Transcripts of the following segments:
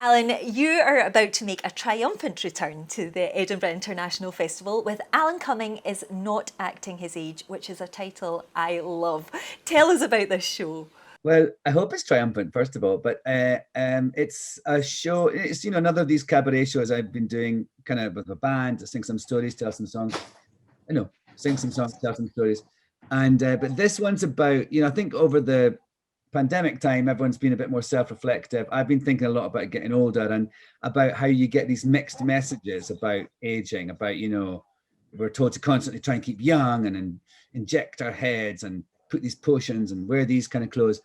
Alan, you are about to make a triumphant return to the Edinburgh International Festival with Alan Cumming is Not Acting His Age, which is a title I love. Tell us about this show. Well, I hope it's triumphant, first of all, but it's a show, it's, another of these cabaret shows I've been doing kind of with a band, to sing some stories, tell some songs, sing some songs, tell some stories. And, but this one's about, I think over the pandemic time, everyone's been a bit more self-reflective. I've been thinking a lot about getting older and about how you get these mixed messages about aging, about, we're told to constantly try and keep young and inject our heads and put these potions and wear these kind of clothes.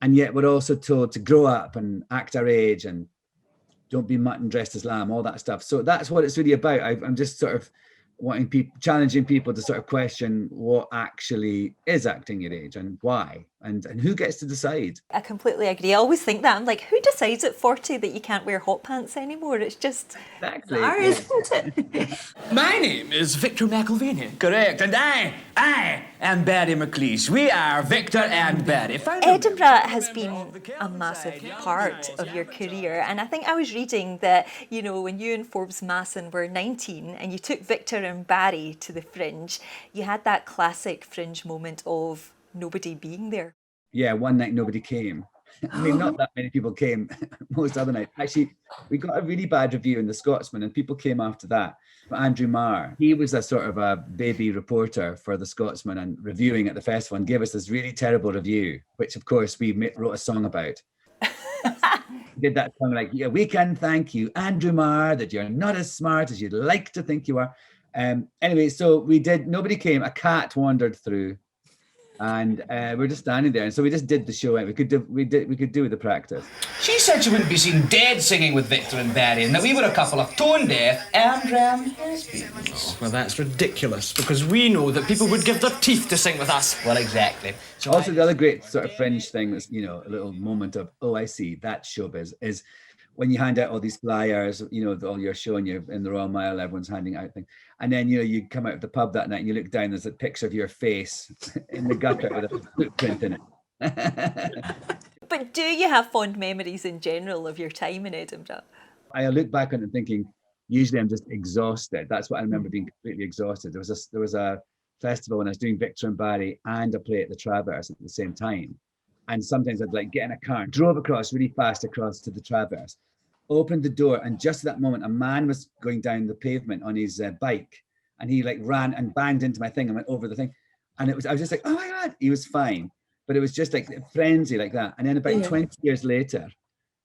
And yet we're also told to grow up and act our age and don't be mutton dressed as lamb, all that stuff. So that's what it's really about. I'm just sort of challenging people to sort of question what actually is acting your age and why and who gets to decide. I completely agree. I always think that. I'm like, who decides at 40 that you can't wear hot pants anymore? It's just bizarre, isn't it? My name is Victor McIlvaney. Correct. And I am Barry McLeish. We are Victor and Barry. Edinburgh has been a massive part of your career. And I think I was reading that, when you and Forbes Masson were 19 and you took Victor and Barry to the Fringe, you had that classic Fringe moment of nobody being there. Yeah, one night nobody came. I mean, not that many people came most other nights. Actually, we got a really bad review in The Scotsman and people came after that. But Andrew Marr, he was a sort of a baby reporter for The Scotsman and reviewing at the festival and gave us this really terrible review, which of course we wrote a song about. We did that song like, we can thank you, Andrew Marr, that you're not as smart as you'd like to think you are. Anyway, so nobody came, a cat wandered through. And we're just standing there, and so we just did the show. We could do with the practice. She said she wouldn't be seen dead singing with Victor and Barry, and that we were a couple of tone deaf and lesbians. Well, that's ridiculous, because we know that people would give their teeth to sing with us. Well, exactly. So also the other great sort of Fringe thing that's a little moment of I see that's showbiz is when you hand out all these flyers, all your show and you're in the Royal Mile, everyone's handing out things. And then, you come out of the pub that night and you look down, there's a picture of your face in the gutter with a footprint in it. But do you have fond memories in general of your time in Edinburgh? I look back on it thinking, usually I'm just exhausted. That's what I remember, being completely exhausted. There was a festival when I was doing Victor and Barry and a play at the Traverse at the same time. And sometimes I'd get in a car, drove across really fast across to the Traverse, opened the door, and just at that moment, a man was going down the pavement on his bike, and he ran and banged into my thing and went over the thing. And I was just like, oh my God, he was fine. But it was just like a frenzy like that. And then about 20 years later,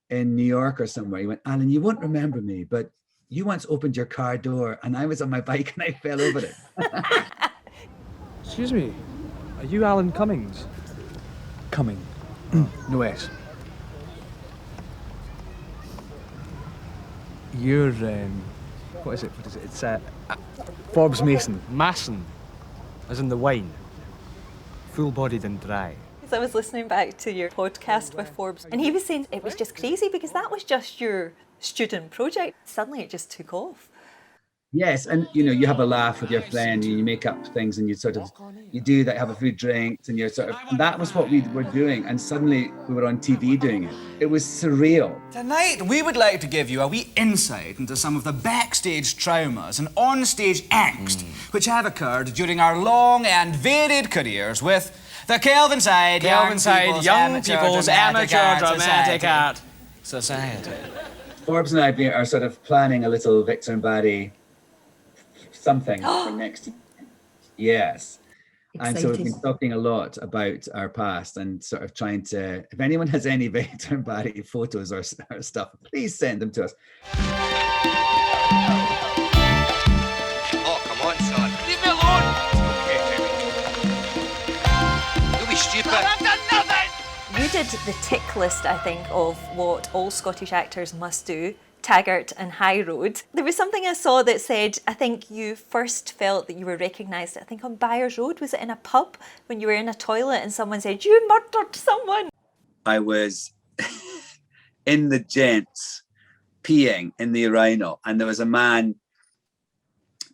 in New York or somewhere, he went, Alan, you won't remember me, but you once opened your car door and I was on my bike and I fell over it. Excuse me, are you Alan Cummings? Cumming. No S. You're, what is it? It's Forbes Masson. Masson, as in the wine. Full-bodied and dry. I was listening back to your podcast with Forbes, and he was saying it was just crazy because that was just your student project. Suddenly it just took off. Yes, and you have a laugh with your friend and you make up things and you do that, have a few drinks and and that was what we were doing, and suddenly we were on TV doing it. It was surreal. Tonight, we would like to give you a wee insight into some of the backstage traumas and onstage angst which have occurred during our long and varied careers with the Kelvinside Young People's Amateur Dramatic Art Society. Forbes and I are sort of planning a little Victor and Barry something for next year. Yes. Exciting. And so we've been talking a lot about our past and sort of trying to, if anyone has any Victor and Barry photos or stuff, please send them to us. Oh, come on, son. Leave me alone. Okay, Jimmy. Don't be stupid. I've done nothing. You did the tick list, I think, of what all Scottish actors must do. Taggart and High Road. There was something I saw that said, I think you first felt that you were recognised, I think on Byers Road, was it in a pub, when you were in a toilet and someone said, you murdered someone? I was in the gents peeing in the urinal and there was a man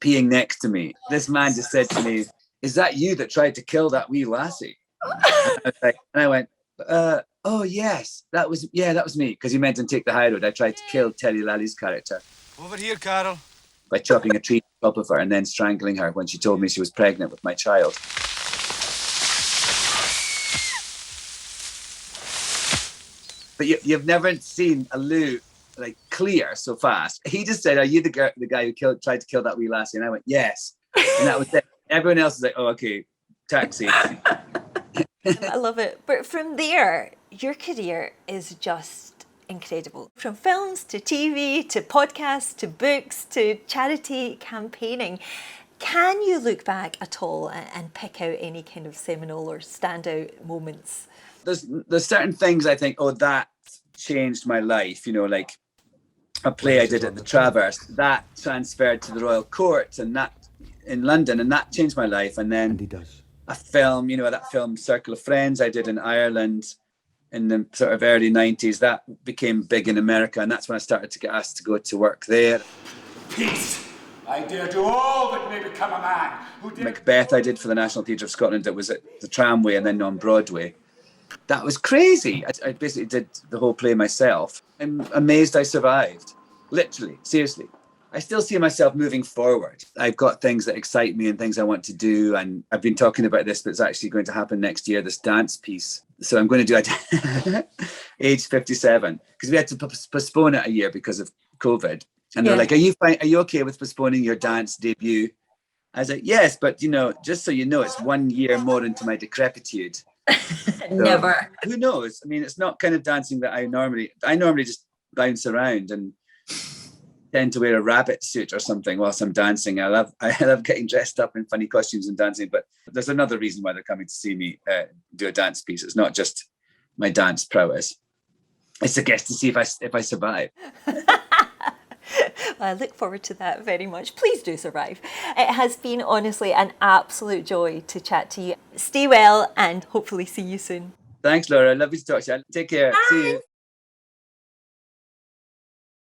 peeing next to me. This man just said to me, is that you that tried to kill that wee lassie? And I went, Oh yes, that was me, because you meant to take the high road. I tried to kill Telly Lally's character Over here, Carol. by chopping a tree on top of her and then strangling her when she told me she was pregnant with my child. But you've never seen a Lou like clear so fast. He just said, "Are you the guy who tried to kill that wee lassie?" And I went, "Yes." And that was it. Everyone else was like, "Oh, okay, taxi." I love it. But from there, your career is just incredible. From films to TV to podcasts to books to charity campaigning. Can you look back at all and pick out any kind of seminal or standout moments? There's certain things I think, oh, that changed my life. You know, like a play I did at the Traverse that transferred to the Royal Court, and that in London, and that changed my life. And then he does. a film, you know, that film Circle of Friends I did in Ireland in the sort of early 90s, that became big in America, and that's when I started to get asked to go to work there. Peace! I dare do all that may become a man who dare... Macbeth I did for the National Theatre of Scotland. It was at the Tramway and then on Broadway. That was crazy. I basically did the whole play myself. I'm amazed I survived. Literally, seriously. I still see myself moving forward. I've got things that excite me and things I want to do. And I've been talking about this, but it's actually going to happen next year, this dance piece. So I'm going to do it age 57, because we had to postpone it a year because of COVID. And they're like, are you fine? Are you okay with postponing your dance debut? I was like, yes, but you know, just so you know, it's 1 year more into my decrepitude. Never. Who knows? I mean, it's not kind of dancing that I normally just bounce around and tend to wear a rabbit suit or something whilst I'm dancing. I love getting dressed up in funny costumes and dancing, but there's another reason why they're coming to see me do a dance piece. It's not just my dance prowess. It's a guess to see if I survive. I look forward to that very much. Please do survive. It has been honestly an absolute joy to chat to you. Stay well and hopefully see you soon. Thanks, Laura. Lovely to talk to you. Take care. Bye. See you.